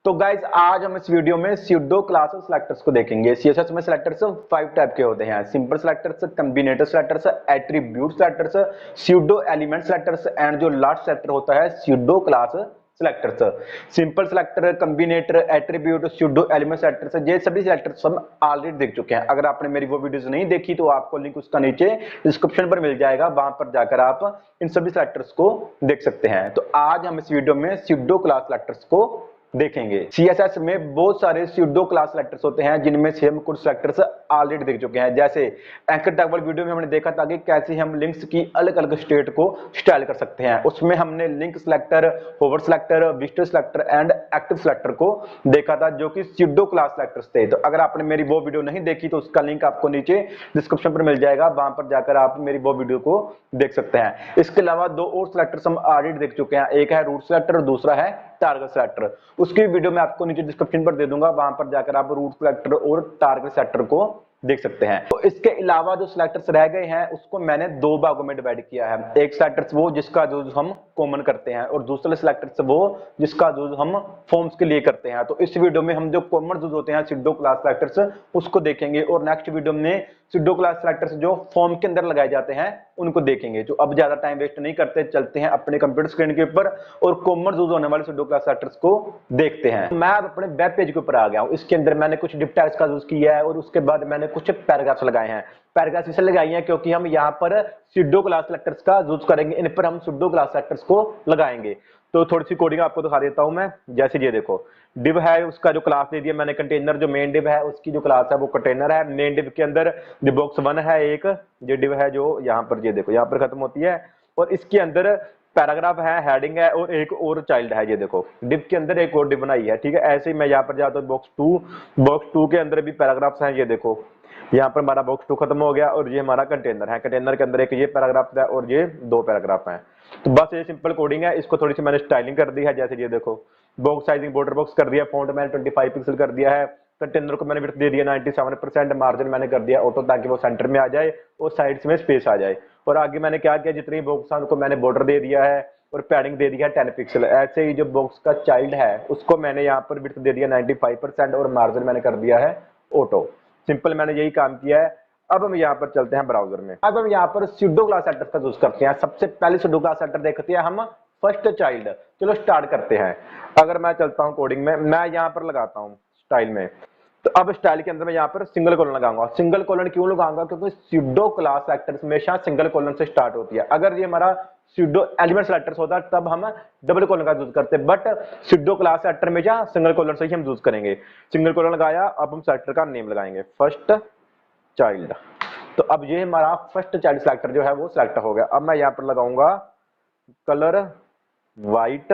तो गाइज आज हम इस वीडियो में स्यूडो क्लास सेलेक्टर्स को देखेंगे। सीएसएस में सेलेक्टर्स 5 टाइप के होते हैं: simple selectors, combinator selectors, attribute selectors, pseudo element selectors and जो लास्ट सेलेक्टर होता है pseudo class selectors. Simple selector, combinator, attribute, pseudo element selectors, ये सभी सेलेक्टर्स हम ऑलरेडी देख चुके हैं। अगर आपने मेरी वो वीडियोस नहीं देखी तो आपको लिंक उसका नीचे डिस्क्रिप्शन पर मिल जाएगा, वहां पर जाकर आप इन सभी सेलेक्टर्स को देख सकते हैं। तो आज हम इस वीडियो में स्यूडो क्लास सेलेक्टर्स को देखेंगे। सीएसएस में बहुत सारे स्यूडो क्लास सेलेक्टर्स होते हैं जिनमें से हम कुछ सेलेक्टर्स ऑलरेडी देख चुके हैं। जैसे एंकर टैग वाली वीडियो में हमने देखा था कि कैसे हम लिंक्स की अलग अलग स्टेट को स्टाइल कर सकते हैं। उसमें हमने link selector, hover selector, visitor selector and active selector को देखा था, जो कि स्यूडो क्लास सेलेक्टर्स थे। तो अगर आपने मेरी वो वीडियो नहीं देखी तो उसका लिंक आपको नीचे डिस्क्रिप्शन पर मिल जाएगा, वहां पर जाकर आप मेरी वो वीडियो को देख सकते हैं। इसके अलावा दो और सिलेक्टर्स हम ऑलरेडी देख चुके हैं, एक है रूट सिलेक्टर और दूसरा है टारगेट सेलेक्टर। उसकी वीडियो मैं आपको नीचे डिस्क्रिप्शन पर दे दूंगा, वहां पर जाकर आप रूट सेलेक्टर और टारगेट सेलेक्टर को देख सकते हैं। तो इसके अलावा जो सेलेक्टर्स रह गए हैं उसको मैंने दो भागों में डिवाइड किया है। एक सेलेक्टर्स वो जिसका यूज हम कॉमन करते हैं और दूसरे सेलेक्टर्स वो जिसका यूज हम फॉर्म्स के लिए करते हैं। तो इस वीडियो में हम जो कॉमन यूज होते हैं स्यूडो क्लास सेलेक्टर्स उसको देखेंगे और नेक्स्ट वीडियो में स्यूडो क्लास सेलेक्टर्स जो फॉर्म के अंदर लगाए जाते हैं उनको देखेंगे। तो अब ज्यादा टाइम वेस्ट नहीं करते, चलते हैं अपने कंप्यूटर स्क्रीन के ऊपर और कॉमन यूज होने वाले स्यूडो क्लास सेलेक्टर्स को देखते हैं। मैं अब अपने वेब पेज के ऊपर आ गया हूं। इसके अंदर मैंने कुछ डिव टैग्स का यूज किया है और उसके बाद मैंने कुछ पैराग्राफ्स लगाए हैं। पैराग्राफ्स इसलिए लगाई हैं क्योंकि हम यहाँ पर स्यूडो क्लास सेलेक्टर्स का यूज करेंगे, इन पर हम स्यूडो क्लास सेलेक्टर्स को लगाएंगे। तो थोड़ी सी कोडिंग आपको दिखा देता हूं मैं। जैसे ये देखो, डिव है, उसका जो क्लास दे दिया मैंने कंटेनर, जो मेन डिव है उसकी जो क्लास है वो कंटेनर है। मेन डिव के अंदर जो बॉक्स 1 है एक, ये डिव है जो यहाँ पर ये देखो यहाँ पर खत्म होती है और इसके अंदर पैराग्राफ है, हेडिंग है और एक और चाइल्ड है। ये देखो डिव के अंदर एक और डिव बनाई है, ठीक है। ऐसे ही मैं यहाँ पर जाता हूँ बॉक्स 2 के अंदर भी पैराग्राफ्स हैं। ये देखो यहाँ पर हमारा बॉक्स 2 खत्म हो गया और ये हमारा कंटेनर है। कंटेनर के अंदर एक ये पैराग्राफ है और ये 2 पैराग्राफ हैं। तो बस ये सिंपल कोडिंग है। इसको थोड़ी सी मैंने स्टाइलिंग कर दी है। जैसे ये देखो बॉक्स साइजिंग बॉर्डर बॉक्स कर दिया, फॉन्ट मैंने 25 पिक्सल कर दिया है, कंटेनर को मैंने विड्थ दे दिया 97%, मार्जिन मैंने कर दिया ऑटो ताकि वो सेंटर में आ जाए और साइड्स में स्पेस आ जाए। और आगे मैंने क्या किया, जितनी बॉक्स है उनको मैंने बॉर्डर दे दिया है और पैडिंग दे दिया है 10 पिक्सल। ऐसे ही जो बॉक्स का चाइल्ड है उसको मैंने यहाँ पर विड्थ दे दिया 95% और मार्जिन मैंने कर दिया है ऑटो। सिंपल मैंने यही काम किया है। अब हम यहाँ पर चलते हैं ब्राउजर में। अब हम यहाँ पर स्यूडो क्लास सेलेक्टर का यूज करते हैं। सबसे पहले स्यूडो क्लास सेलेक्टर देखते हैं हम, फर्स्ट चाइल्ड। चलो स्टार्ट करते हैं। अगर मैं चलता हूँ कोडिंग में, मैं यहाँ पर लगाता हूँ स्टाइल में। तो अब स्टाइल के अंदर मैं यहाँ पर सिंगल कॉलन लगाऊंगा। सिंगल कॉलन क्यों लगाऊंगा, क्योंकि स्यूडो क्लास सेलेक्टर हमेशा सिंगल कॉलन से स्टार्ट होती है। अगर ये हमारा स्यूडो एलिमेंट सेलेक्टर्स होता तब हम डबल कॉलन का यूज करते, बट स्यूडो क्लास सेलेक्टर में क्या सिंगल कॉलन से ही हम यूज करेंगे। सिंगल कॉलन लगाया, अब हम सेलेक्टर का नेम लगाएंगे फर्स्ट चाइल्ड। तो अब ये हमारा फर्स्ट चाइल्ड सेलेक्टर जो है वो सेलेक्ट हो गया। अब मैं यहाँ पर लगाऊंगा कलर व्हाइट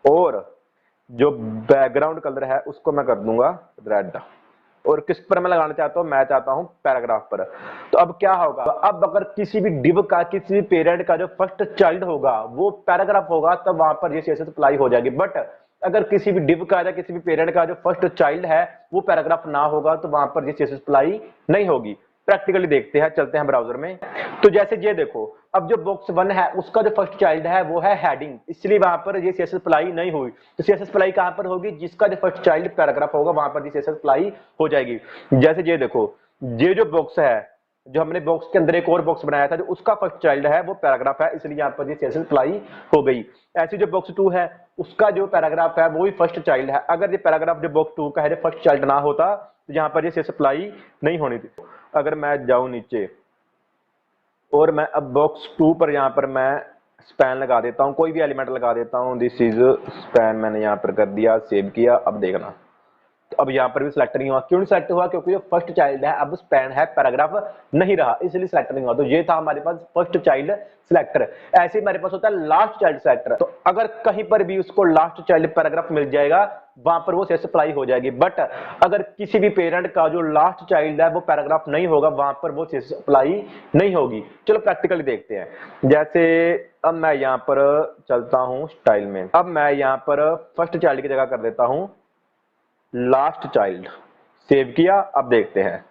और जो बैकग्राउंड कलर है उसको मैं कर दूंगा रेड। और किस पर मैं लगाना चाहता हूं, मैं चाहता हूं पैराग्राफ पर। तो अब क्या होगा, अब अगर किसी भी डिव का, किसी भी पेरेंट का जो फर्स्ट चाइल्ड होगा वो पैराग्राफ होगा तब वहां पर ये सीएसएस अप्लाई हो जाएगी। बट अगर किसी भी डिव का या किसी भी पेरेंट का जो फर्स्ट चाइल्ड है वो पैराग्राफ ना होगा तो वहां पर ये सीएसएस अप्लाई नहीं होगी। प्रैक्टिकली देखते हैं, चलते हैं ब्राउजर में। तो जैसे ये देखो, अब जो बॉक्स 1 है उसका जो फर्स्ट चाइल्ड है वो है हेडिंग, इसलिए वहां पर ये सीएसएस अप्लाई नहीं हुई। तो सीएसएस अप्लाई कहां पर होगी, जिसका जो फर्स्ट चाइल्ड पैराग्राफ होगा वहां पर ये सीएसएस अप्लाई हो जाएगी। जैसे ये देखो, ये जो बॉक्स है, जो हमने बॉक्स के अंदर एक और बॉक्स बनाया था, जो उसका फर्स्ट चाइल्ड है वो पैराग्राफ है, इसलिए यहाँ पर ये सीएसएस अप्लाई हो गई। ऐसे जो बॉक्स 2 है उसका जो पैराग्राफ है वो भी फर्स्ट चाइल्ड है। अगर ये पैराग्राफ जो बॉक्स 2 का है फर्स्ट चाइल्ड ना होता तो यहाँ पर ये सीएसएस अप्लाई नहीं होनी थी। अगर मैं जाऊं नीचे और मैं अब बॉक्स 2 पर यहाँ पर मैं स्पैन लगा देता हूँ, कोई भी एलिमेंट लगा देता हूँ। दिस इज स्पैन मैंने यहाँ पर कर दिया, सेव किया। अब देखना, तो अब यहाँ पर भी सिलेक्ट नहीं हुआ। क्यों सिलेक्ट हुआ, क्योंकि जो फर्स्ट चाइल्ड है अब स्पैन है, पैराग्राफ नहीं रहा, इसलिए सिलेक्ट नहीं हुआ। तो ये था हमारे पास फर्स्ट चाइल्ड सिलेक्टर। ऐसे ही हमारे पास होता है लास्ट चाइल्ड सिलेक्टर। तो अगर कहीं पर भी उसको लास्ट चाइल्ड पैराग्राफ मिल जाएगा वहां पर वो सीएसएस अप्लाई हो जाएगी। बट अगर किसी भी पेरेंट का जो लास्ट चाइल्ड है वो पैराग्राफ नहीं होगा, वहां पर वो सीएसएस अप्लाई नहीं होगी। चलो प्रैक्टिकली देखते हैं। जैसे अब मैं यहाँ पर चलता हूँ स्टाइल में। अब मैं यहाँ पर फर्स्ट चाइल्ड की जगह कर देता हूँ लास्ट चाइल्ड, सेव किया। अब देखते हैं,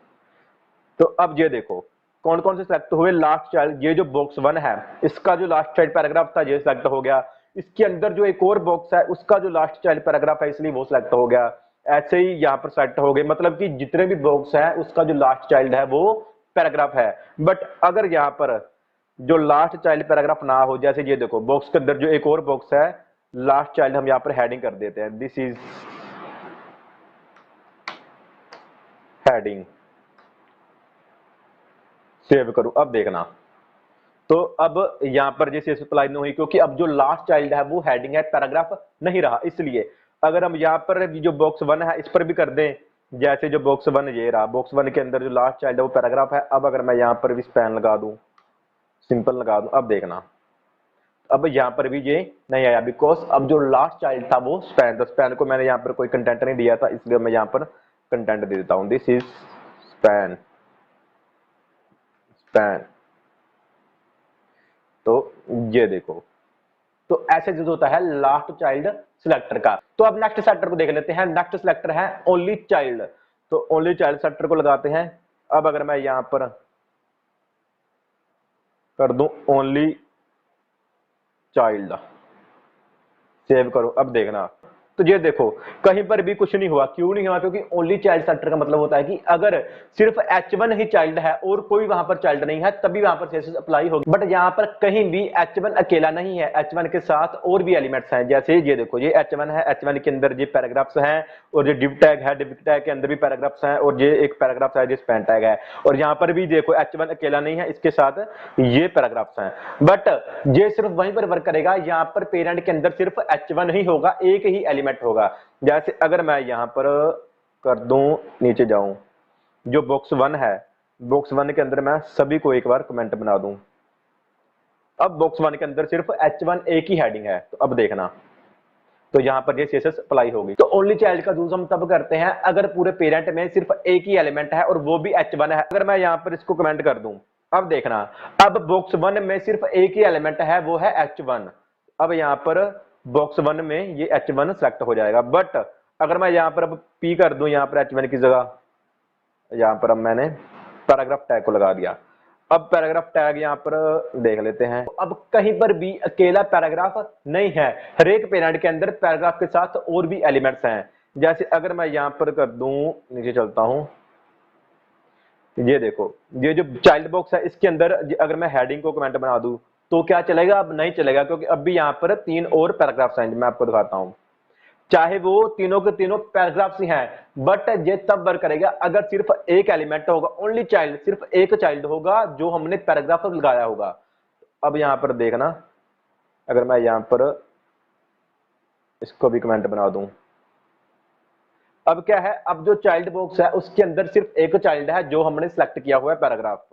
तो अब ये देखो कौन कौन से सेलेक्ट हुए लास्ट चाइल्ड। ये जो बॉक्स 1 है इसका जो लास्ट चाइल्ड पैराग्राफ था ये सिलेक्ट हो गया। इसके अंदर जो एक और बॉक्स है उसका जो लास्ट चाइल्ड पैराग्राफ है इसलिए वो सिलेक्ट हो गया। ऐसे ही यहाँ पर सेलेक्ट हो गए, मतलब कि जितने भी बॉक्स है उसका जो लास्ट चाइल्ड है वो पैराग्राफ है। बट अगर यहाँ पर जो लास्ट चाइल्ड पैराग्राफ ना हो, जैसे ये देखो बॉक्स के अंदर जो एक और बॉक्स है लास्ट चाइल्ड, हम यहाँ पर हेडिंग कर देते हैं, दिस इज हेडिंग, सेव करूं। अब देखना तो अब यहां पर जैसे अप्लाई नहीं हुई क्योंकि अब जो लास्ट चाइल्ड है वो हेडिंग है, पैराग्राफ नहीं रहा। इसलिए अगर हम यहां पर जो बॉक्स 1 है इस पर भी कर दें, जैसे जो बॉक्स 1 ये रहा, बॉक्स 1 के अंदर जो लास्ट चाइल्ड है वो पैराग्राफ है। अब अगर मैं यहां पर भी स्पैन लगा दूं, सिंपल लगा दूं, अब देखना अब यहां पर भी ये नहीं आया, बिकॉज अब जो लास्ट चाइल्ड था वो स्पैन था। स्पैन को मैंने यहां पर कोई कंटेंट नहीं दिया था, इसलिए मैं यहां पर कंटेंट दे देता हूं, दिस इज स्पैन, स्पैन। तो ये देखो, तो ऐसे यूज होता है लास्ट चाइल्ड सिलेक्टर का। तो अब नेक्स्ट सेलेक्टर को देख लेते हैं। नेक्स्ट सिलेक्टर है ओनली चाइल्ड। तो ओनली चाइल्ड सेलेक्टर को लगाते हैं। अब अगर मैं यहां पर कर दूं ओनली चाइल्ड, सेव करो, अब देखना तो ये देखो कहीं पर भी कुछ नहीं हुआ। क्यों नहीं हुआ? क्योंकि ओनली चाइल्ड सेलेक्टर का मतलब होता है कि अगर सिर्फ H1 ही चाइल्ड है और कोई वहां पर चाइल्ड नहीं है तभी वहां पर CSS अप्लाई होगी। बट यहां पर कहीं भी H1 अकेला नहीं है, H1 के साथ और भी एलिमेंट्स हैं। जैसे ये देखो ये H1 है, H1 के अंदर ये पैराग्राफ्स हैं और ये डिव टैग है, डिव टैग के अंदर भी पैराग्राफ्स हैं और ये एक पैराग्राफ है, ये स्पैन टैग है। और यहां पर भी देखो H1 अकेला नहीं है, इसके साथ ये पैराग्राफ्स हैं। बट ये सिर्फ वहीं पर वर्क करेगा, यहां पर पेरेंट के अंदर सिर्फ H1 ही होगा, एक ही एलिमेंट होगा। जैसे अगर मैं यहां पर कर दूं, नीचे जाऊं, जो बॉक्स 1 है, बॉक्स 1 के अंदर मैं सभी को एक बार कमेंट बना दूं। अब बॉक्स 1 के अंदर सिर्फ H1 एक ही हेडिंग है। तो अब देखना तो यहां पर ये CSS अप्लाई होगी। तो ओनली चाइल्ड का यूज हम तब करते हैं अगर पूरे पेरेंट में सिर्फ एक ही एलिमेंट है और वो भी H1 है। अगर मैं यहां पर इसको कमेंट कर दूं, अब देखना अब बॉक्स 1 में सिर्फ एक ही एलिमेंट है, वो है H1। अब यहां पर बॉक्स 1 में ये H1 सेलेक्ट हो जाएगा। बट अगर मैं यहां पर अब P कर दूं, यहां पर H1 की जगह यहां पर अब मैंने पैराग्राफ टैग को लगा दिया। अब पैराग्राफ टैग यहां पर देख लेते हैं। अब कहीं पर भी अकेला पैराग्राफ नहीं है, हर एक पेरेंट के अंदर पैराग्राफ के साथ और भी एलिमेंट्स हैं। जैसे अगर मैं यहां पर कर दूं, नीचे चलता हूं, ये देखो ये जो चाइल्ड बॉक्स है इसके अंदर अगर मैं हेडिंग को कमेंट बना दूं तो क्या चलेगा? अब नहीं चलेगा, क्योंकि अब भी यहां पर 3 और पैराग्राफ्स हैं। मैं आपको दिखाता हूं, चाहे वो तीनों के तीनों पैराग्राफ्स ही हैं, बट ये तब वर्क करेगा अगर सिर्फ एक एलिमेंट होगा, ओनली चाइल्ड, सिर्फ एक चाइल्ड होगा जो हमने पैराग्राफ लगाया होगा। अब यहां पर देखना, अगर मैं यहां पर इसको भी कमेंट बना दूं, अब क्या है, अब जो चाइल्ड बॉक्स है उसके अंदर सिर्फ एक चाइल्ड है जो हमने सिलेक्ट किया हुआ है पैराग्राफ।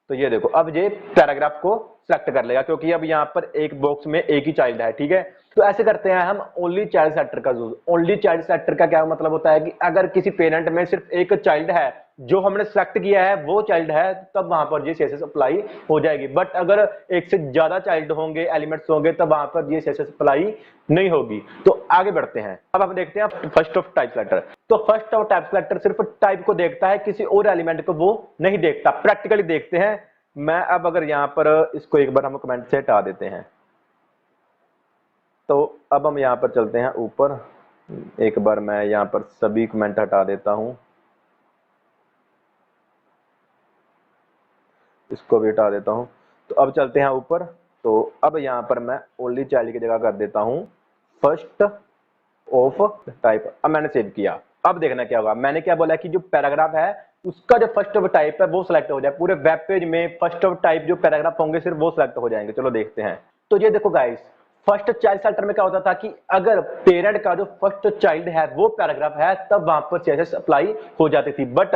तो ये देखो अब ये पैराग्राफ को सिलेक्ट कर लेगा क्योंकि अब यहां पर एक बॉक्स में एक ही चाइल्ड है। ठीक है, तो ऐसे करते हैं हम ओनली चाइल्ड सेलेक्टर का यूज। ओनली चाइल्ड सेलेक्टर का क्या मतलब होता है कि अगर किसी पेरेंट में सिर्फ एक चाइल्ड है, जो हमने सिलेक्ट किया है वो चाइल्ड है, तब वहां पर ये CSS अप्लाई हो जाएगी। बट अगर एक से ज्यादा चाइल्ड होंगे, एलिमेंट्स होंगे, तब वहां पर ये CSS अप्लाई नहीं होगी। तो आगे बढ़ते हैं, अब हम देखते हैं फर्स्ट ऑफ टाइप सेलेक्टर। तो फर्स्ट ऑफ टाइप सेलेक्टर सिर्फ टाइप को देखता है, किसी और एलिमेंट को वो नहीं देखता। प्रैक्टिकली देखते हैं। मैं अब अगर यहां पर इसको एक बार हम कमेंट से हटा देते हैं, तो अब हम यहां पर चलते हैं ऊपर। एक बार मैं यहां पर सभी कमेंट हटा देता हूं, इसको भी हटा देता हूं। तो अब चलते हैं ऊपर। तो अब यहां पर मैं ओनली चाइल्ड की जगह कर देता हूं फर्स्ट ऑफ टाइप। अब मैंने सेव किया। अब देखना क्या होगा, मैंने क्या बोला कि जो पैराग्राफ है उसका जो फर्स्ट ऑफ टाइप है वो सिलेक्ट हो जाए। पूरे वेब पेज में फर्स्ट ऑफ टाइप जो पैराग्राफ होंगे सिर्फ वो सिलेक्ट हो जाएंगे। चलो देखते हैं। तो ये देखो गाइस, फर्स्ट चाइल्ड सेलेक्टर में क्या होता था कि अगर पेरेंट का जो फर्स्ट चाइल्ड है वो पैराग्राफ है, तब वहां पर CSS अप्लाई हो जाती थी। बट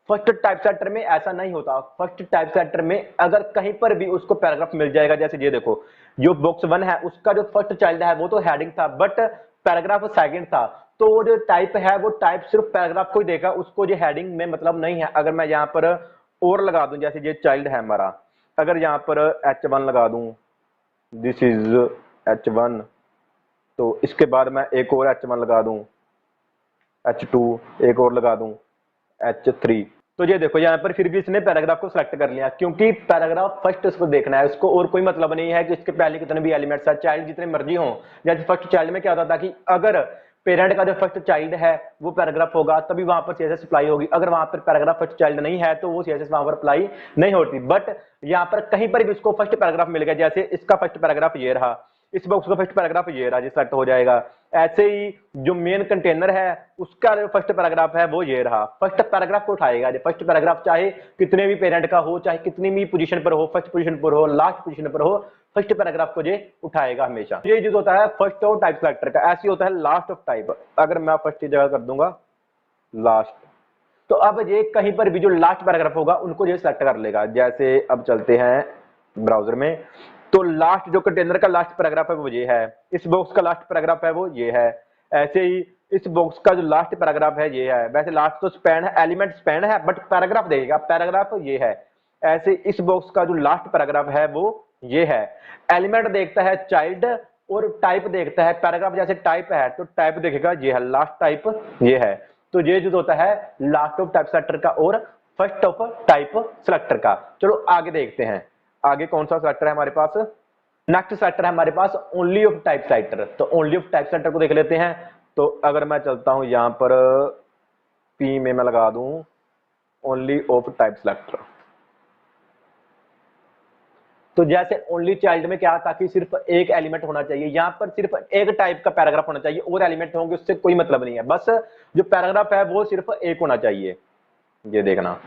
फर्स्ट टाइप सेलेक्टर में ऐसा नहीं होता। फर्स्ट टाइप सेलेक्टर में अगर कहीं पर भी उसको पैराग्राफ मिल जाएगा, जैसे ये देखो जो बॉक्स 1 है उसका जो फर्स्ट चाइल्ड है वो तो हेडिंग था, बट पैराग्राफ सेकंड था। तो वो जो टाइप है वो टाइप सिर्फ पैराग्राफ को ही देगा, उसको जो हेडिंग में मतलब नहीं है। अगर मैं यहाँ पर और लगा दूं, जैसे ये चाइल्ड है हमारा, अगर यहाँ पर H1 लगा दूं, दिस इज H1, तो इसके बाद मैं एक और H1 लगा दूं, H2, एक और लगा दूं H3, तो ये देखो यहाँ पर फिर भी इसने पैराग्राफ को सिलेक्ट कर लिया, क्योंकि पैराग्राफ फर्स्ट उसको देखना है, उसको और कोई मतलब नहीं है कि इसके पहले कितने भी एलिमेंट्स है, चाइल्ड जितने मर्जी हो। जैसे फर्स्ट चाइल्ड में क्या होता था कि अगर पेरेंट का जो फर्स्ट चाइल्ड है वो पैराग्राफ होगा तभी वहां पर सीएसएस अप्लाई होगी, अगर वहां पर पैराग्राफ फर्स्ट चाइल्ड नहीं है तो वो सीएसएस वहां पर अप्लाई नहीं होती। बट यहाँ पर कहीं पर भी उसको फर्स्ट पैराग्राफ मिल गया, जैसे इसका फर्स्ट पैराग्राफ ये रहा, इस बॉक्स का फर्स्ट पैराग्राफ ये रहा, सिलेक्ट हो जाएगा। ऐसे ही जो मेन कंटेनर है उसका जो फर्स्ट पैराग्राफ है वो ये रहा, फर्स्ट पैराग्राफ को उठाएगा। फर्स्ट पैराग्राफ चाहे कितने भी पेरेंट का हो, चाहे कितनी भी पोजीशन पर हो, फर्स्ट पोजीशन पर हो, लास्ट पोजीशन पर हो, फर्स्ट पैराग्राफ को ये उठाएगा हमेशा। ये जो होता है फर्स्ट ऑफ टाइप सेलेक्टर का, ऐसे होता है लास्ट ऑफ टाइप। अगर मैं फर्स्ट की जगह कर दूंगा लास्ट, तो अब ये कहीं पर भी जो लास्ट पैराग्राफ होगा उनको ये सिलेक्ट कर लेगा। जैसे अब चलते हैं ब्राउजर में, तो लास्ट जो कंटेनर का लास्ट पैराग्राफ है वो ये है, इस बॉक्स का लास्ट पैराग्राफ है वो ये है, ऐसे ही इस बॉक्स का जो लास्ट पैराग्राफ है ये है। वैसे लास्ट तो स्पैन है, एलिमेंट स्पैन है, बट पैराग्राफ देगा, पैराग्राफ ये है। ऐसे इस बॉक्स का जो लास्ट पैराग्राफ है वो ये है। एलिमेंट देखता है चाइल्ड और टाइप देखता है पैराग्राफ, जैसे टाइप है तो टाइप देखेगा ये है, लास्ट टाइप ये है। तो ये जो होता है लास्ट ऑफ टाइप सेलेक्टर का और फर्स्ट ऑफ टाइप सेलेक्टर का। चलो आगे देखते हैं, आगे कौन सा सेलेक्टर है हमारे पास। नेक्स्ट सेलेक्टर है हमारे पास ओनली ऑफ टाइप सेलेक्टर। तो ओनली ऑफ टाइप सेलेक्टर को देख लेते हैं। तो अगर मैं चलता हूं यहां पर पी में मैं लगा दूं ओनली ऑफ टाइप सेलेक्टर, तो जैसे ओनली चाइल्ड में क्या था कि सिर्फ एक एलिमेंट होना चाहिए, यहां पर सिर्फ एक टाइप का पैराग्राफ होना चाहिए, और एलिमेंट होंगे उससे कोई मतलब नहीं है, बस जो पैराग्राफ है वो सिर्फ एक होना चाहिए। ये देखना,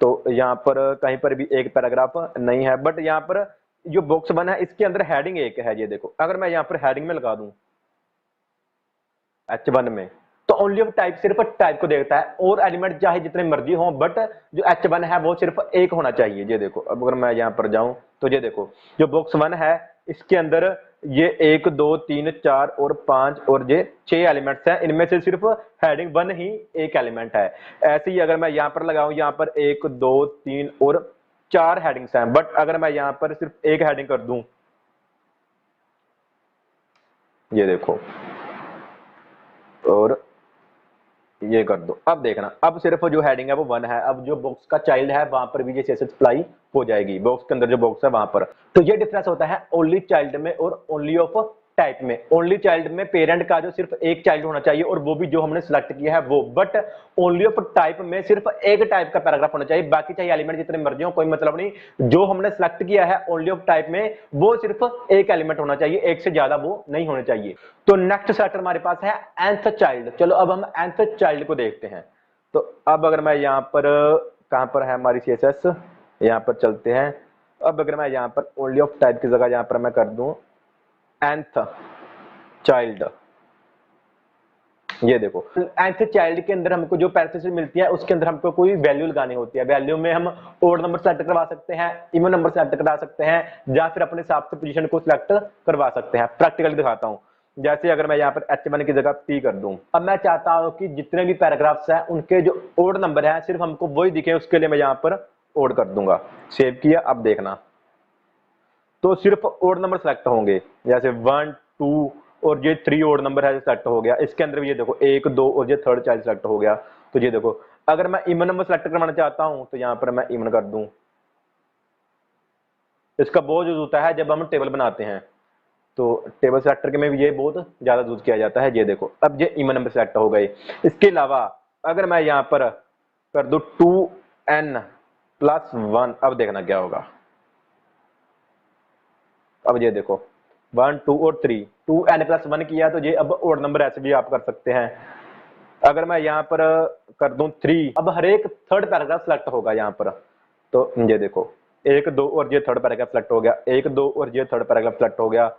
तो यहां पर कहीं पर भी एक पैराग्राफ नहीं है, बट यहां पर जो बॉक्स बना है इसके अंदर हेडिंग एक है। ये देखो, अगर मैं यहां पर हेडिंग में लगा दूं H1 में, तो ओनली ऑफ टाइप सिर्फ टाइप को देखता है, और एलिमेंट चाहे जितने मर्जी हो, बट जो H1 है वो सिर्फ एक होना चाहिए। ये देखो, अब अगर मैं यहां पर जाऊं तो ये देखो जो बॉक्स 1 है इसके अंदर ये 1 2 3 4 और 5 और ये 6 एलिमेंट्स हैं, इनमें से सिर्फ हेडिंग 1 ही एक एलिमेंट है। ऐसे ही अगर मैं यहां पर लगाऊं, यहां पर 1 2 3 और 4 हेडिंग्स हैं, बट अगर मैं यहां पर सिर्फ एक हेडिंग कर दूं, ये देखो, और ये कर दो, अब देखना, अब सिर्फ जो हेडिंग है वो 1 है। अब जो बॉक्स का चाइल्ड है वहां पर भी ये सीएसएस अप्लाई हो जाएगी, बॉक्स के अंदर जो बॉक्स है वहां पर। तो ये डिफरेंस होता है ओनली चाइल्ड में और ओनली ऑफ टाइप में। ओनली चाइल्ड में पेरेंट का जो सिर्फ एक चाइल्ड होना चाहिए, और वो भी जो हमने सिलेक्ट किया है वो, बट ओनली ऑफ टाइप में सिर्फ एक टाइप का पैराग्राफ होना चाहिए, बाकी चाहे एलिमेंट जितने मर्जी हो कोई मतलब नहीं। जो हमने सिलेक्ट किया है ओनली ऑफ टाइप में वो सिर्फ एक एलिमेंट होना चाहिए, एक से ज्यादा वो नहीं होने चाहिए। तो नेक्स्ट सेलेक्टर हमारे पास है nth चाइल्ड। चलो अब हम nth चाइल्ड को देखते हैं। तो अब अगर मैं यहाँ पर, कहां पर है हमारी सीएसएस, यहाँ पर चलते हैं। अब अगर मैं यहाँ पर ओनली ऑफ टाइप की जगह यहाँ पर मैं कर दूं nth चाइल्ड, ये देखो nth चाइल्ड के अंदर हमको जो पैरेंथेसिस मिलती है उसके अंदर हमको कोई वैल्यू लगानी होती है। वैल्यू में हम ओड नंबर सेलेक्ट करवा सकते हैं, इवन नंबर सेलेक्ट करा सकते हैं, या फिर अपने हिसाब से पोजीशन को सिलेक्ट करवा सकते हैं। प्रैक्टिकली दिखाता हूं, जैसे अगर मैं यहाँ पर H1 की जगह P कर दूं, अब मैं चाहता हूं कि जितने भी पैराग्राफ्स हैं उनके जो ओड नंबर है सिर्फ हमको वही दिखे, उसके लिए मैं यहाँ पर ओड कर दूंगा। सेव किया, अब देखना, तो सिर्फ ओड नंबर सेलेक्ट होंगे, जैसे 1 2 और ये 3 ओड नंबर है सेलेक्ट हो गया। इसके अंदर भी ये देखो 1 2 और ये थर्ड चाइल्ड सेलेक्ट हो गया। तो ये देखो, अगर मैं इवन नंबर सेलेक्ट करवाना चाहता हूं तो यहां पर मैं इवन कर दूं। इसका बहुत यूज होता है जब हम टेबल बनाते हैं, तो टेबल सेलेक्टर के में भी ये बहुत ज्यादा यूज किया जाता है। ये देखो, अब ये इवन नंबर सेलेक्ट हो गए। इसके अलावा अगर मैं यहां पर कर दूं 2n+1, अब देखना क्या होगा। अब ये देखो 1 2 और 3, 2n+1 किया तो ये अब ओड नंबर ऐसे भी आप कर सकते हैं। अगर मैं यहाँ पर कर दूं 3, अब हर एक थर्ड पैराग्राफ सेलेक्ट होगा यहाँ पर। तो ये देखो 1 2 और ये थर्ड पैराग्राफ सेलेक्ट हो गया, 1 2 और ये थर्ड पैराग्राफ सेलेक्ट हो गया।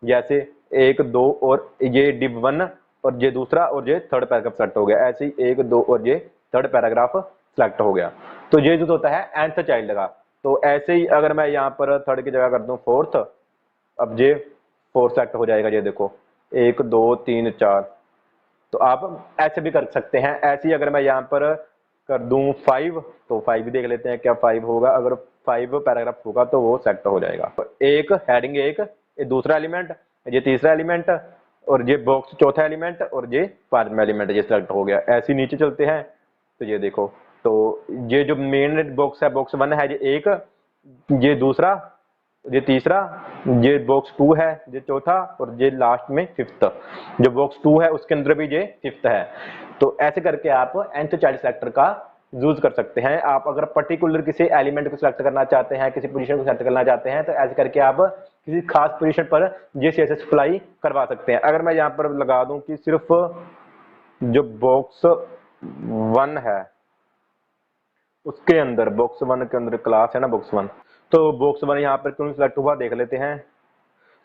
जैसे 1 2 और ये div 1 और ये दूसरा और ये थर्ड पैराग्राफ सेलेक्ट हो गया। ऐसे ही 1 2 और ये थर्ड पैराग्राफ सेलेक्ट हो गया। तो ये जो होता है nth चाइल्ड का। तो ऐसे ही अगर मैं यहाँ पर थर्ड की जगह कर दूं 4th, अब ये 4 सेलेक्ट हो जाएगा। ये देखो 1 2 3 4, तो आप ऐसे भी कर सकते हैं। ऐसे ही अगर मैं यहाँ पर कर दूं 5, तो 5 भी देख लेते हैं क्या 5 होगा। अगर 5 पैराग्राफ होगा तो वो सेलेक्ट हो जाएगा। एक हेडिंग, एक ये दूसरा एलिमेंट, ये तीसरा एलिमेंट, और ये बॉक्स चौथा एलिमेंट, और ये 5वां एलिमेंट ये सेलेक्ट हो गया। ऐसे नीचे चलते हैं तो ये देखो तो ये जो मेन बॉक्स है बॉक्स 1 है ये एक, ये दूसरा, ये तीसरा, ये बॉक्स 2 है ये चौथा, और ये लास्ट में 5th। जो बॉक्स 2 है उसके अंदर भी ये 5th है। तो ऐसे करके आप nth चाइल्ड सिलेक्टर का यूज कर सकते हैं। आप अगर पर्टिकुलर किसी एलिमेंट को सिलेक्ट करना चाहते हैं, किसी पोजीशन को सिलेक्ट करना चाहते हैं, तो ऐसे करके आप किसी खास पोजीशन पर ये CSS अप्लाई करवा सकते हैं। अगर मैं यहाँ पर लगा दूं कि सिर्फ जो बॉक्स 1 है उसके अंदर, बॉक्स 1 के अंदर क्लास है ना बॉक्स 1, तो बॉक्स 1 यहाँ पर क्यों सिलेक्ट हुआ देख लेते हैं।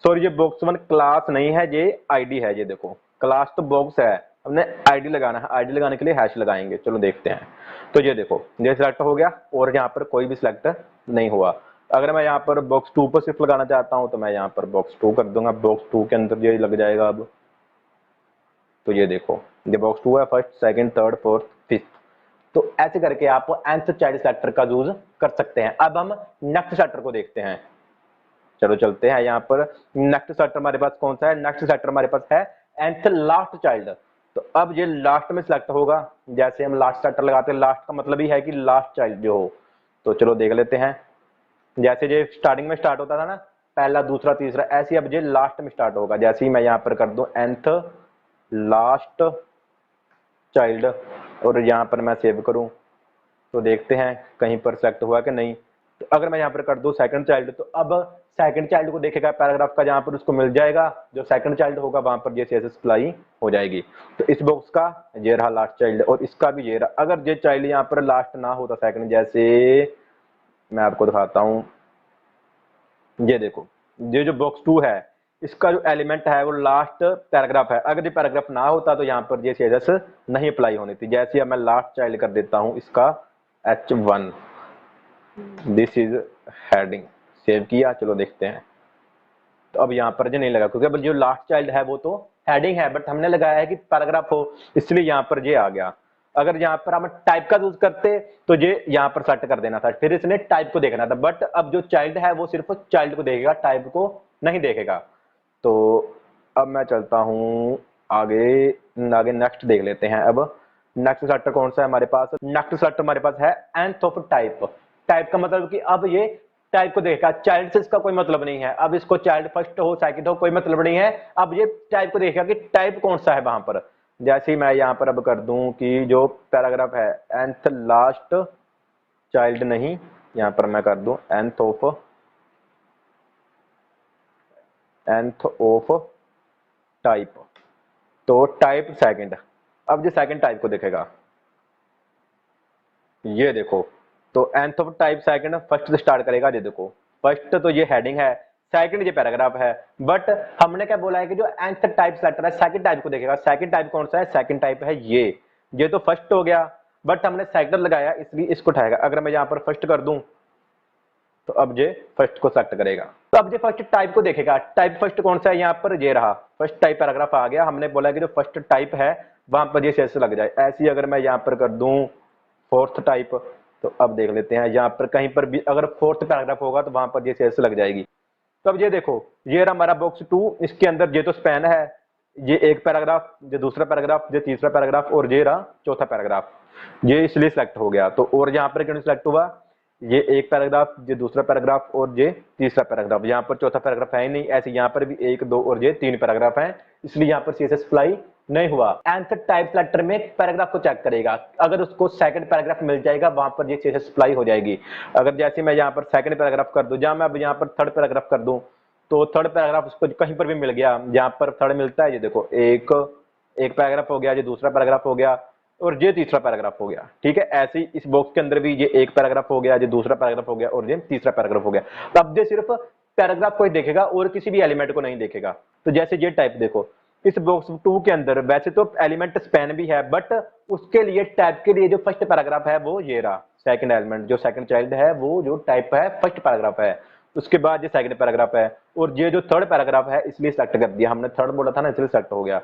सॉरी, ये बॉक्स 1 क्लास नहीं है, ये आईडी है। ये देखो क्लास तो बॉक्स है, हमने आईडी लगाना है, आईडी लगाने के लिए हैश लगाएंगे। चलो देखते हैं। तो ये देखो ये सिलेक्ट हो गया और यहाँ पर कोई भी सिलेक्ट नहीं हुआ। अगर मैं यहाँ पर बॉक्स 2 पर सिर्फ लगाना चाहता हूँ तो मैं यहाँ पर बॉक्स 2 कर दूंगा। बॉक्स 2 के अंदर ये लग जाएगा अब। तो ये देखो ये बॉक्स 2 है, first second third fourth fifth. तो ऐसे करके आप nth चाइल्ड सेलेक्टर का यूज कर सकते हैं। अब हम नेक्स्ट सेलेक्टर को देखते हैं। चलो चलते हैं यहाँ पर। नेक्स्ट सेलेक्टर हमारे पास कौन सा है? नेक्स्ट सेलेक्टर हमारे पास है nth लास्ट चाइल्ड। तो अब ये लास्ट में सिलेक्ट होगा। जैसे हम लास्ट सेलेक्टर लगाते हैं, लास्ट का मतलब ही है कि लास्ट चाइल्ड जो हो। तो चलो देख लेते हैं। जैसे ये स्टार्टिंग में स्टार्ट होता था ना, पहला दूसरा तीसरा, ऐसे ही अब ये लास्ट में स्टार्ट होगा। जैसे ही मैं यहाँ पर कर दूं nth लास्ट चाइल्ड और यहाँ पर मैं सेव करूं तो देखते हैं कहीं पर सेलेक्ट हुआ कि नहीं। तो अगर मैं यहाँ पर कर दूं सेकंड चाइल्ड, तो अब सेकंड चाइल्ड को देखेगा पैराग्राफ का, जहां पर उसको मिल जाएगा जो सेकंड चाइल्ड होगा वहां पर ये CSS अप्लाई हो जाएगी। तो इस बॉक्स का ये रहा लास्ट चाइल्ड और इसका भी ये रहा। अगर ये चाइल्ड यहाँ पर लास्ट ना होता सेकंड, जैसे मैं आपको दिखाता हूं, ये देखो ये जो बॉक्स 2 है इसका जो एलिमेंट है वो लास्ट पैराग्राफ है। अगर ये पैराग्राफ ना होता तो यहाँ पर ये CSS नहीं अप्लाई होनी थी। जैसे अब मैं लास्ट चाइल्ड कर देता हूँ इसका H1, this is heading, save किया। चलो देखते हैं। तो अब यहाँ पर जो नहीं लगा क्योंकि अब जो लास्ट चाइल्ड है वो तो हेडिंग है, बट हमने लगाया है कि पैराग्राफ हो, इसलिए यहाँ पर ये आ गया। अगर यहाँ पर हम टाइप का यूज करते तो ये यहाँ पर सेट कर देना था, फिर इसने टाइप को देखना था। बट अब जो चाइल्ड है वो सिर्फ चाइल्ड को देखेगा, टाइप को नहीं देखेगा। तो अब मैं चलता हूँ आगे। आगे नेक्स्ट देख लेते हैं। अब नेक्स्ट सेलेक्टर कौन सा है हमारे पास? नेक्स्ट सेलेक्टर हमारे पास है nth ऑफ टाइप। टाइप का मतलब कि अब ये टाइप को देखेगा, चाइल्ड से इसका कोई मतलब नहीं है। अब इसको चाइल्ड फर्स्ट हो सेकंड हो कोई मतलब नहीं है, अब ये टाइप को देखेगा कि टाइप कौन सा है वहां पर। जैसे ही मैं यहाँ पर अब कर दूं कि जो पैराग्राफ है nth लास्ट चाइल्ड नहीं, यहाँ पर मैं कर दूं nth ऑफ टाइप, तो टाइप सेकंड। अब जो सेकंड टाइप को देखेगा, ये देखो, तो nth of type second first से स्टार्ट करेगा। ये देखो फर्स्ट तो ये हेडिंग है, सेकंड ये पैराग्राफ है। बट हमने क्या बोला है कि जो nth टाइप सेलेक्टर है सेकंड टाइप को देखेगा। सेकंड टाइप कौन सा है? सेकंड टाइप है ये तो फर्स्ट हो गया, बट हमने सेकंड लगाया इसलिए इसको उठाएगा। अगर मैं यहाँ पर फर्स्ट कर दूं तो अब ये फर्स्ट को सेलेक्ट करेगा। तो अब ये फर्स्ट टाइप को देखेगा। टाइप फर्स्ट कौन सा है? यहाँ पर ये रहा, फर्स्ट टाइप पैराग्राफ आ गया। हमने बोला कि जो फर्स्ट टाइप है वहां पर ये CSS लग जाए। ऐसे ही अगर मैं यहाँ पर कर दूं फोर्थ टाइप, तो अब देख लेते हैं यहाँ पर कहीं पर भी अगर फोर्थ पैराग्राफ होगा तो वहां पर ये CSS लग जाएगी। तो अब ये देखो ये रहा हमारा बॉक्स 2, इसके अंदर ये तो स्पैन है, ये एक पैराग्राफ, ये दूसरा पैराग्राफ, ये तीसरा पैराग्राफ और ये रहा चौथा पैराग्राफ। ये इसलिए सिलेक्ट हो गया। तो और यहाँ पर क्यों सिलेक्ट हुआ? ये एक पैराग्राफ, ये दूसरा पैराग्राफ और ये तीसरा पैराग्राफ, यहाँ पर चौथा पैराग्राफ है ही नहीं। ऐसे यहाँ पर भी 1 2 और ये 3 पैराग्राफ हैं, इसलिए यहाँ पर CSS अप्लाई नहीं हुआ। nth टाइप सेलेक्टर में पैराग्राफ को चेक करेगा, अगर उसको सेकंड पैराग्राफ मिल जाएगा वहां पर ये CSS अप्लाई हो जाएगी। अगर जैसे मैं यहाँ पर सेकंड पैराग्राफ कर दूं, जहां मैं अब यहाँ पर थर्ड पैराग्राफ कर दूं, तो थर्ड पैराग्राफ उसको कहीं पर भी मिल गया। जहां पर थर्ड मिलता है ये देखो एक पैराग्राफ हो गया, ये दूसरा पैराग्राफ हो गया और ये तीसरा पैराग्राफ हो गया। ठीक है, ऐसे ही इस बॉक्स के अंदर भी ये एक पैराग्राफ हो गया, ये दूसरा पैराग्राफ हो गया और ये तीसरा पैराग्राफ हो गया। तो अब ये सिर्फ पैराग्राफ को ही देखेगा और किसी भी एलिमेंट को नहीं देखेगा। तो जैसे ये टाइप देखो, इस बॉक्स 2 के अंदर वैसे तो एलिमेंट स्पैन भी है, बट उसके लिए टाइप के लिए जो फर्स्ट पैराग्राफ है वो ये रहा। सेकंड एलिमेंट जो सेकंड चाइल्ड है वो जो टाइप है फर्स्ट पैराग्राफ है, उसके बाद ये सेकंड पैराग्राफ है और ये जो थर्ड पैराग्राफ है इसलिए सेलेक्ट कर दिया हमने। थर्ड बोला था ना इसलिए सेलेक्ट हो गया।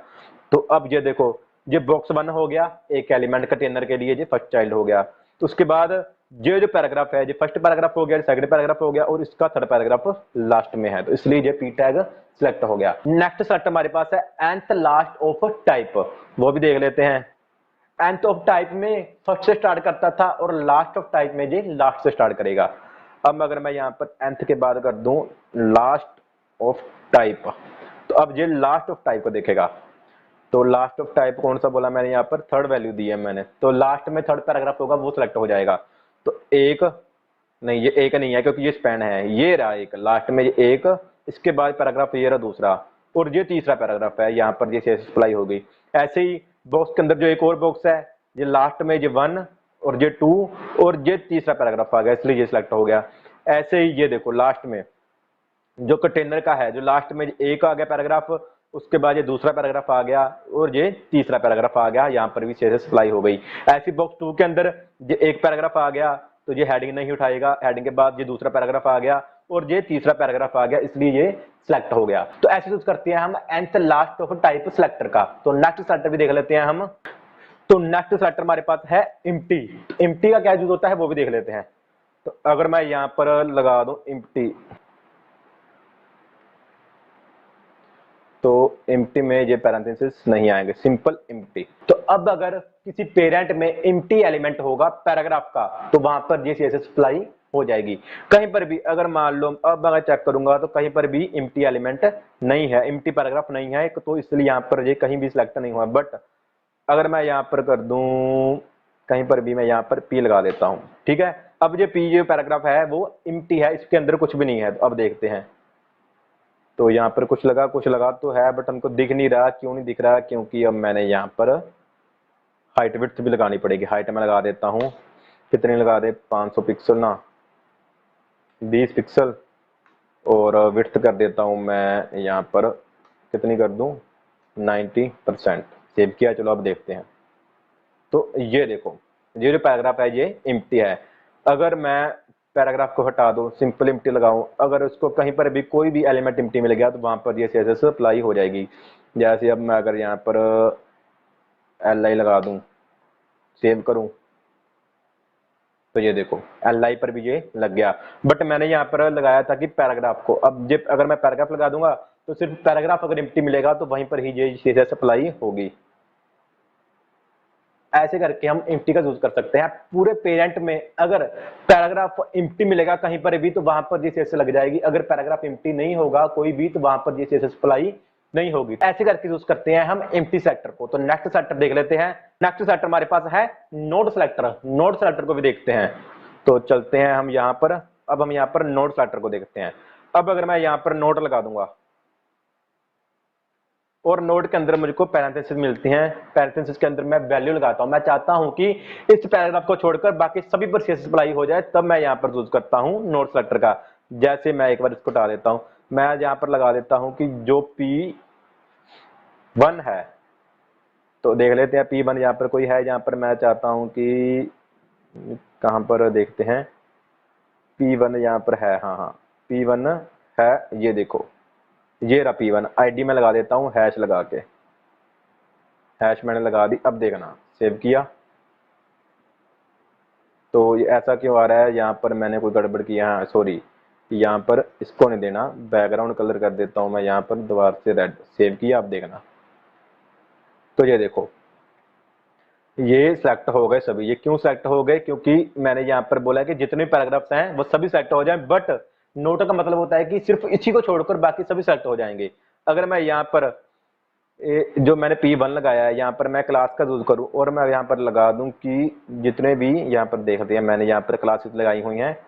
तो अब ये देखो ये बॉक्स 1 हो गया, एक एलिमेंट कंटेनर के लिए ये फर्स्ट चाइल्ड हो गया। तो उसके बाद ये जो पैराग्राफ है ये फर्स्ट पैराग्राफ हो गया, सेकंड पैराग्राफ हो गया और इसका थर्ड पैराग्राफ लास्ट में है, तो इसलिए ये P टैग सिलेक्ट हो गया। नेक्स्ट सेलेक्ट हमारे पास है nth लास्ट ऑफ टाइप, वो भी देख लेते हैं। nth ऑफ टाइप में फर्स्ट से स्टार्ट करता था और लास्ट ऑफ टाइप में ये लास्ट से स्टार्ट करेगा। अब अगर मैं यहाँ पर nth के बाद कर दूं लास्ट ऑफ टाइप, तो अब ये लास्ट ऑफ टाइप को देखेगा। तो लास्ट ऑफ टाइप कौन सा बोला मैंने, यहाँ पर थर्ड वैल्यू दी है मैंने, तो लास्ट में थर्ड पैराग्राफ होगा वो सिलेक्ट हो जाएगा। तो एक नहीं, ये एक नहीं है क्योंकि ये स्पैन है, ये रहा एक लास्ट में, ये एक, इसके बाद पैराग्राफ ये रहा दूसरा, और ये तीसरा पैराग्राफ है, यहाँ पर ये CSS अप्लाई हो गई। ऐसे ही बॉक्स के अंदर जो एक और बॉक्स है, ये लास्ट में ये 1 और ये 2 और ये तीसरा पैराग्राफ आ गया, इसलिए ये सिलेक्ट हो गया। ऐसे ही ये देखो लास्ट में जो कंटेनर का है, जो लास्ट में एक आ गया पैराग्राफ, उसके बाद ये दूसरा पैराग्राफ आ गया और ये तीसरा पैराग्राफ आ गया, यहाँ पर भी CSS अप्लाई हो गई। ऐसी बॉक्स 2 के अंदर ये एक पैराग्राफ आ गया तो ये हेडिंग नहीं उठाएगा, हेडिंग के बाद ये दूसरा पैराग्राफ आ गया और ये तीसरा पैराग्राफ आ गया, इसलिए ये सिलेक्ट हो गया। तो ऐसे यूज करते हैं हम nth last of type selector का। तो नेक्स्ट सिलेक्टर भी देख लेते हैं हम। तो नेक्स्ट सिलेक्टर हमारे पास है एम्प्टी। एम्प्टी का क्या यूज होता है वो भी देख लेते हैं। तो अगर मैं यहाँ पर लगा दूं एम्प्टी, तो एम्प्टी में ये पैरेंथेसिस नहीं आएंगे, सिंपल एम्प्टी। तो अब अगर किसी पेरेंट में एम्प्टी एलिमेंट होगा पैराग्राफ का, तो वहां पर ये CSS अप्लाई हो जाएगी। कहीं पर भी अगर मान लो, अब अगर चेक करूंगा तो कहीं पर भी एम्प्टी एलिमेंट नहीं है, एम्प्टी पैराग्राफ नहीं है, तो इसलिए यहाँ पर ये कहीं भी सिलेक्ट नहीं हुआ। बट अगर मैं यहाँ पर कर दूं कहीं पर भी, मैं यहाँ पर P लगा देता हूँ, ठीक है। अब ये P जो पैराग्राफ है वो एम्प्टी है, इसके अंदर कुछ भी नहीं है। तो अब देखते हैं, तो यहाँ पर कुछ लगा तो है, बट हमको दिख नहीं रहा। क्यों नहीं दिख रहा? क्योंकि अब मैंने यहाँ पर हाइट विड्थ भी लगानी पड़ेगी। हाइट में लगा देता हूँ, कितनी लगा दे, 500 पिक्सल ना, 20 पिक्सल, और विड्थ कर देता हूँ मैं यहाँ पर, कितनी कर दूँ, 90%। सेव किया, चलो अब देखते हैं। तो ये देखो, ये जो पैराग्राफ है ये एम्प्टी है। अगर मैं पैराग्राफ को हटा दूं, सिंपल एम्प्टी लगाऊं, अगर उसको कहीं पर भी कोई भी एलिमेंट एम्प्टी मिल गया तो वहां पर ये CSS अप्लाई हो जाएगी। जैसे अब मैं अगर यहाँ पर li लगा दूं, सेव करूं, तो ये देखो li पर भी ये लग गया। बट मैंने यहाँ पर लगाया था कि पैराग्राफ को। अब जब अगर मैं पैराग्राफ लगा दूंगा तो सिर्फ पैराग्राफ अगर एम्प्टी मिलेगा तो वहीं पर ही ये CSS अप्लाई होगी। ऐसे करके हम एम्प्टी का यूज कर सकते हैं। पूरे पेरेंट में अगर पैराग्राफ एम्प्टी मिलेगा कहीं पर भी तो वहां पर CSS लग जाएगी। अगर पैराग्राफ एम्प्टी नहीं होगा कोई भी तो वहां पर CSS अप्लाई नहीं होगी। ऐसे करके यूज करते हैं हम एम्प्टी सेलेक्टर को। तो नेक्स्ट सेलेक्टर देख लेते हैं। नेक्स्ट सेलेक्टर हमारे पास है नोड सेलेक्टर। नोड सेलेक्टर को भी देखते हैं। तो चलते हैं हम यहाँ पर। अब हम यहाँ पर नोड सेलेक्टर को देखते हैं। अब अगर मैं यहाँ पर नोड लगा दूंगा और नोड के अंदर मुझको पैरेंथेसिस मिलती हैं, पैरेंथेसिस के अंदर मैं वैल्यू लगाता हूं। मैं चाहता हूं कि इस पैराग्राफ को छोड़कर बाकी सभी पर CSS अप्लाई हो जाए, तब मैं यहां पर यूज करता हूं नोड सेलेक्टर का। जैसे मैं एक बार इसको हटा देता हूं, मैं यहां पर लगा देता हूं कि जो P1 है, तो देख लेते हैं P1 यहां पर कोई है। यहां पर मैं चाहता हूं कि कहां पर देखते हैं, P1 यहां पर है, हाँ P1 है, ये देखो ये रहा P1। ID में लगा देता हूं हैश लगा के, हैश मैंने लगा दी। अब देखना, सेव किया, तो ये ऐसा क्यों आ रहा है? यहाँ पर मैंने कोई गड़बड़ किया है, सॉरी। यहाँ पर इसको नहीं देना, बैकग्राउंड कलर कर देता हूं मैं यहाँ पर दोबारा से रेड। सेव किया, अब देखना, तो ये देखो ये सेलेक्ट हो गए सभी। ये क्यों सेलेक्ट हो गए? क्योंकि मैंने यहाँ पर बोला कि जितने पैराग्राफ्स हैं वो सभी सेलेक्ट हो जाएं। बट नोट का मतलब होता है कि सिर्फ इसी को छोड़कर बाकी सभी सेलेक्ट हो जाएंगे। अगर मैं यहाँ पर जो मैंने P1 लगाया है, यहाँ पर मैं क्लास का यूज करूं और मैं यहाँ पर लगा दूं कि जितने भी यहाँ पर देखते हैं, मैंने यहाँ पर क्लासेस लगाई हुई हैं,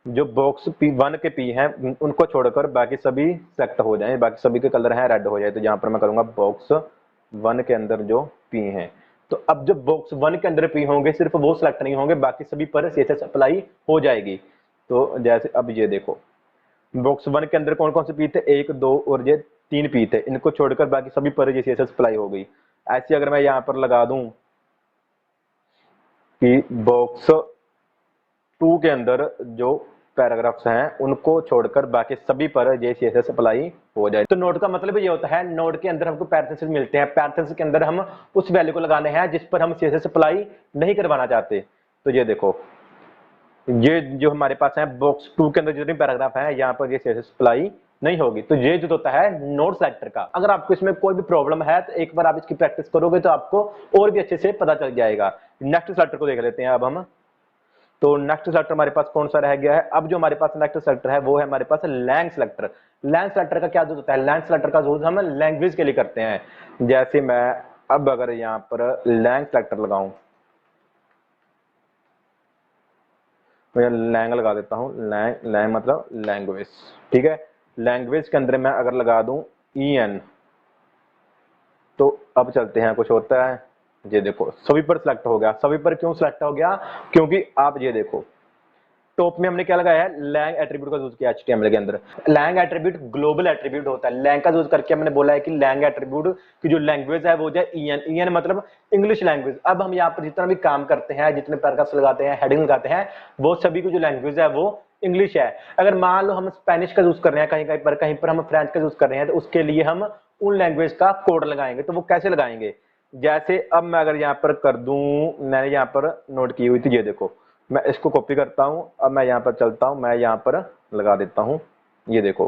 जो बॉक्स P1 के P हैं उनको छोड़कर बाकी सभी सेलेक्ट हो जाएं, बाकी सभी के कलर हैं रेड हो जाए। तो यहाँ पर मैं करूंगा बॉक्स 1 के अंदर जो P हैं, तो अब जब बॉक्स 1 के अंदर P होंगे सिर्फ वो सिलेक्ट नहीं होंगे, बाकी सभी पर CSS अप्लाई हो जाएगी। तो जैसे अब ये देखो बॉक्स 1 के अंदर कौन कौन से P थे, 1 2 और ये 3 P थे, इनको छोड़कर बाकी सभी पर CSS अप्लाई हो गई। ऐसे अगर मैं यहाँ पर लगा दूं कि बॉक्स 2 के अंदर जो पैराग्राफ्स हैं उनको छोड़कर बाकी सभी पर CSS अप्लाई हो जाए। तो नोड का मतलब ये होता है, नोड के अंदर हमको पैरेंथेसिस मिलते हैं, पैरेंथेसिस के अंदर हम उस वैल्यू को लगाने हैं जिस पर हम CSS अप्लाई नहीं करवाना चाहते। तो ये देखो ये जो हमारे पास है बॉक्स 2 के अंदर जितने पैराग्राफ है यहाँ पर CSS अप्लाई नहीं होगी। तो ये जो होता है नोड सेलेक्टर का। अगर आपको इसमें कोई भी प्रॉब्लम है तो एक बार आप इसकी प्रैक्टिस करोगे तो आपको और भी अच्छे से पता चल जाएगा। नेक्स्ट सेलेक्टर को देख लेते हैं अब हम। तो नेक्स्ट सेलेक्टर हमारे पास कौन सा रह गया है? अब जो हमारे पास नेक्स्ट सेलेक्टर है वो है हमारे पास लैंग सेलेक्टर। लैंग सेलेक्टर का क्या यूज होता है? लैंग सेलेक्टर का यूज हम लैंग्वेज के लिए करते हैं। जैसे मैं अब अगर यहां पर लैंग सेलेक्टर लगाऊं, मैं लैंग लगा देता हूं। लैंग मतलब लैंग्वेज, ठीक है। लैंग्वेज के अंदर मैं अगर लगा दूं EN, तो अब चलते हैं, कुछ होता है। ये देखो सभी पर सिलेक्ट हो गया। सभी पर क्यों सिलेक्ट हो गया? क्योंकि आप ये देखो टॉप में हमने क्या लगाया है? लैंग एट्रीब्यूट का यूज किया HTML के अंदर। लैंग एट्रीब्यूट ग्लोबल एट्रीब्यूट होता है। लैंग का यूज करके हमने बोला है कि लैंग एट्रीब्यूट की जो लैंग्वेज है वो जो EN मतलब इंग्लिश लैंग्वेज। अब हम यहाँ पर जितना भी काम करते हैं, जितने पैराग्राफ्स लगाते हैं, हेडिंग लगाते हैं, वो सभी की जो लैंग्वेज है वो इंग्लिश है। अगर मान लो हम स्पेनिश का यूज कर रहे हैं, कहीं पर हम फ्रेंच का यूज कर रहे हैं, तो उसके लिए हम उन लैंग्वेज का कोड लगाएंगे। तो वो कैसे लगाएंगे? जैसे अब मैं अगर यहाँ पर कर दूं, मैंने यहाँ पर नोट की हुई थी, ये देखो मैं इसको कॉपी करता हूं। अब मैं यहाँ पर चलता हूं, मैं यहाँ पर लगा देता हूं, ये देखो।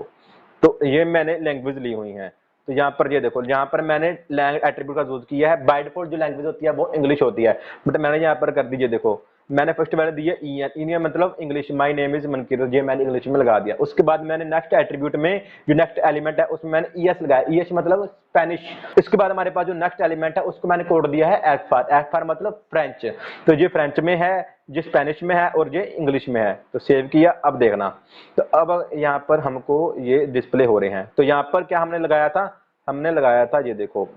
तो ये मैंने लैंग्वेज ली हुई है। तो यहाँ पर ये देखो, यहाँ पर मैंने लैंग्वेज एट्रीब्यूट का यूज किया है। बाय डिफॉल्ट जो लैंग्वेज होती है वो इंग्लिश होती है, बट मैंने यहाँ पर कर दीजिए, देखो मैंने फर्स्ट वाले दिए EN मतलब इंग्लिश, माय नेम इज मनकीर, ये मैंने इंग्लिश में लगा दिया। उसके बाद मैंने नेक्स्ट एट्रीब्यूट में जो नेक्स्ट एलिमेंट है उसमें मैंने ES लगाया, ES मतलब स्पेनिश। इसके बाद हमारे पास जो नेक्स्ट एलिमेंट है उसको मैंने कोड दिया है F फॉर मतलब फ्रेंच। तो ये फ्रेंच में है, ये स्पेनिश में है और ये इंग्लिश में है। तो सेव किया। अब देखना, तो अब यहाँ पर हमको ये डिस्प्ले हो रहे हैं। तो यहाँ पर क्या हमने लगाया था? हमने लगाया था, ये देखो,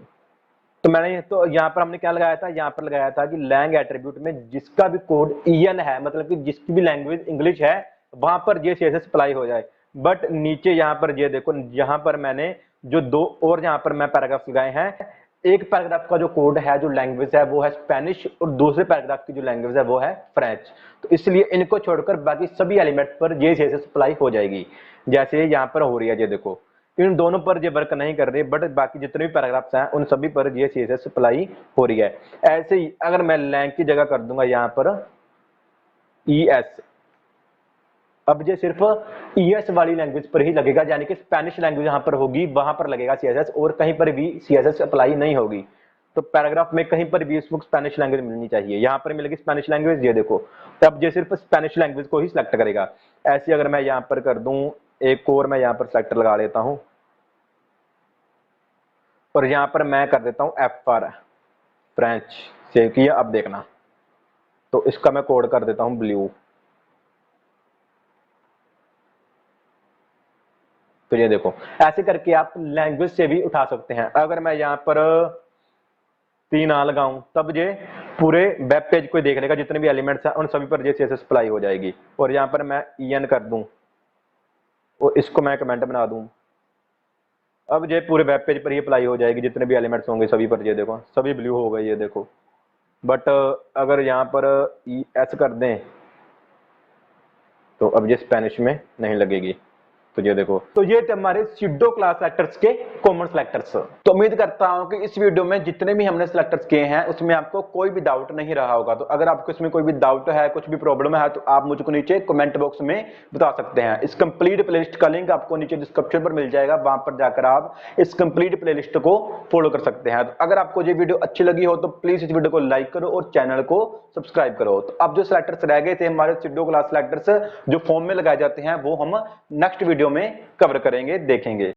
तो मैंने तो यहाँ पर हमने क्या लगाया था? यहाँ पर लगाया था कि लैंग एट्रीब्यूट में जिसका भी कोड EN है, मतलब कि जिसकी भी लैंग्वेज इंग्लिश है, वहां पर ये CSS अप्लाई हो जाए। बट नीचे यहाँ पर ये देखो, यहाँ पर मैंने जो दो और यहाँ पर मैं पैराग्राफ लगाए हैं। एक पैराग्राफ का जो कोड है, जो लैंग्वेज है वो है स्पेनिश, और दूसरे पैराग्राफ की जो लैंग्वेज है वो है फ्रेंच। तो इसलिए इनको छोड़कर बाकी सभी एलिमेंट पर ये CSS अप्लाई हो जाएगी। जैसे यहाँ पर हो रही है, ये देखो इन दोनों पर ये वर्क नहीं कर रही, बट बाकी जितने भी पैराग्राफ्स हैं उन सभी पर ये CSS अप्लाई हो रही है। ऐसे ही अगर मैं लैंग की जगह कर दूंगा यहाँ पर ES, अब ये सिर्फ ES वाली लैंग्वेज पर ही लगेगा, यानी कि स्पेनिश लैंग्वेज यहाँ पर होगी वहां पर लगेगा CSS, और कहीं पर भी CSS अप्लाई नहीं होगी। तो पैराग्राफ में कहीं पर भी इसको स्पेनिश लैंग्वेज मिलनी चाहिए, यहाँ पर मिलेगी स्पेनिश लैंग्वेज, ये देखो। तब ये सिर्फ स्पेनिश लैंग्वेज को ही सिलेक्ट करेगा। ऐसे अगर मैं यहाँ पर कर दूं, एक और मैं यहाँ पर सेलेक्टर लगा लेता हूं, और यहां पर मैं कर देता हूं F फॉर फ्रेंच, सेव किया। अब देखना, तो इसका मैं कोड कर देता हूं ब्लू। तो ये देखो, ऐसे करके आप लैंग्वेज से भी उठा सकते हैं। अगर मैं यहाँ पर 3 लगाऊं, तब ये पूरे वेब पेज को देख लेगा, जितने भी एलिमेंट्स हैं उन सभी पर ये CSS अप्लाई हो जाएगी। और यहाँ पर मैं EN कर दूं और इसको मैं कमेंट बना दूं, अब ये पूरे वेब पेज पर ही अप्लाई हो जाएगी, जितने भी एलिमेंट्स होंगे सभी पर। ये देखो सभी ब्लू हो गए, ये देखो। बट अगर यहाँ पर ES कर दें तो अब ये स्पेनिश में नहीं लगेगी। तो ये देखो, तो ये थे हमारे स्यूडो क्लास सेलेक्टर्स के कॉमन सेलेक्टर्स। तो उम्मीद करता हूं कि इस वीडियो में जितने भी हमने सेलेक्टर्स किए हैं उसमें आपको कोई भी डाउट नहीं रहा होगा। तो अगर आपको इसमें कोई भी डाउट है, कुछ भी प्रॉब्लम है, तो आप मुझको नीचे कमेंट बॉक्स में बता सकते हैं। इस कंप्लीट प्लेलिस्ट का लिंक आपको नीचे डिस्क्रिप्शन पर मिल जाएगा, वहां पर जाकर आप इस कंप्लीट प्लेलिस्ट को फॉलो कर सकते हैं। तो अगर आपको ये वीडियो अच्छी लगी हो तो प्लीज इस वीडियो को लाइक करो और चैनल को सब्सक्राइब करो। तो अब जो सेलेक्टर्स रह गए थे हमारे स्यूडो क्लास सेलेक्टर्स जो फॉर्म में लगाए जाते हैं, वो हम नेक्स्ट वीडियो में कवर करेंगे, देखेंगे।